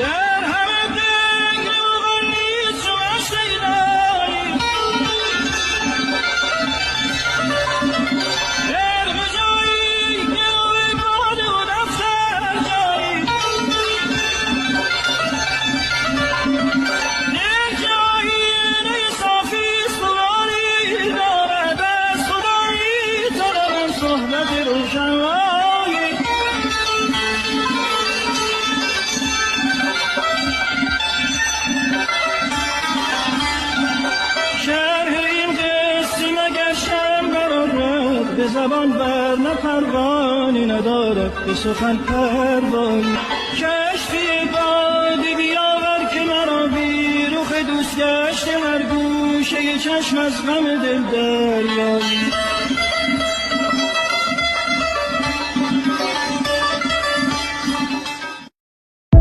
در همه دنگ روغن نیست چو مشت ایدایی در به جایی که روی باده و دفتر جایی در جایی نوی صافیست و باری دارد از خدایی طلبم صحبت روشنایی به زبان بر نه پروانی ندارد به سخن پروایی کشتی بادی بیاور که مرا بی رخ دوست گشته هر گوشه چشم از غم دل دریایی